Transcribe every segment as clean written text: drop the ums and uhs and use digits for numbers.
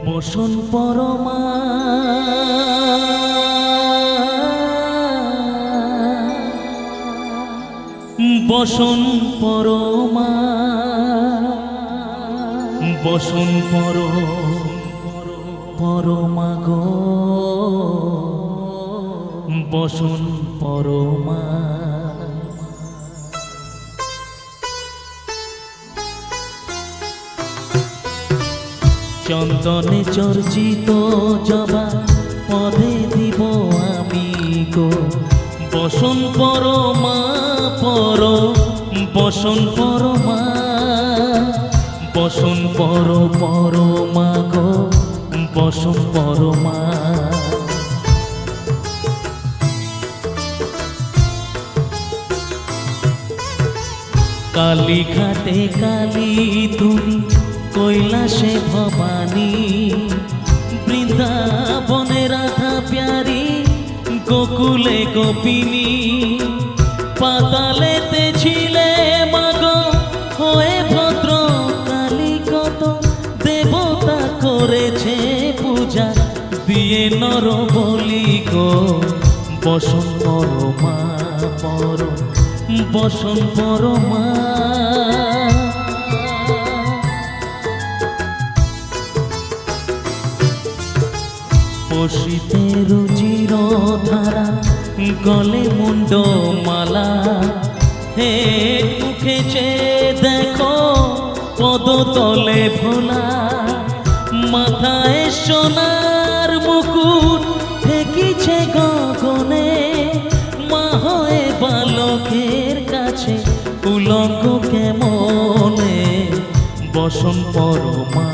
বসন পরমা বসন পরমা বসন পরমা গো বসন পরমা চন্দনে চর্চিত জবা পদে দিব আমি গো বসন পরমা বসন পরমা বসন পরমা গো বসন পরমা কালীঘাটে কালী তুমি কৈলাসে ভবানী বৃন্দাবনে রাধা প্যারি গোকুলে গোপিনী পাতালেতে ছিলে মাগো হয়ে ভদ্র কালী কত দেবতা করেছে পূজা দিয়ে নর বলি গো বসন পরমা বসন পরমা বসিতে রুচির ধারা গলে মুন্ড মালা হে উঠেছে দেখো পদতলে ভোলা মাথায় সোনার মুকুট ঠেকিছে গগনে মা হয়ে বালকের কাছে উলঙ্গ কেমনে বসন পরমা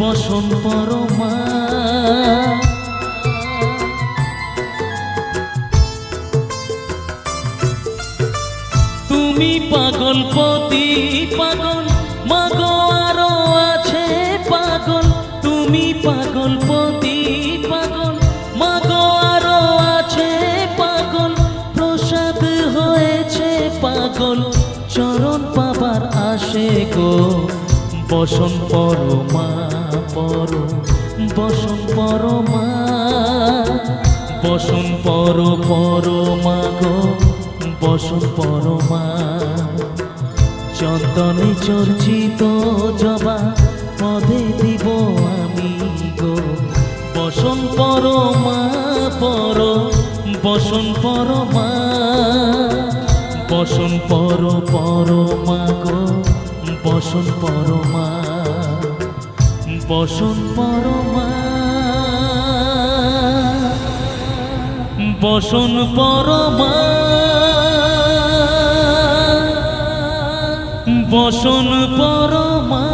বসন পরমা তুমি পাগলপতি পাগল মাগো আরো আছে পাগল তুমি পাগলপতি পাগল মাগো আরো আছে পাগল প্রসাদ হয়েছে পাগল চরণ পাবার আসে গো বসন পরমা বসন পরমা বসন পরমা গো বসন পরমা চন্দনে চর্চিত জবা পদে দিব আমি গো বসন পরমা বসন পরমা বসন পরমা গো বসন পরমা বসন পরমা বসন পরমা বসন পরমা।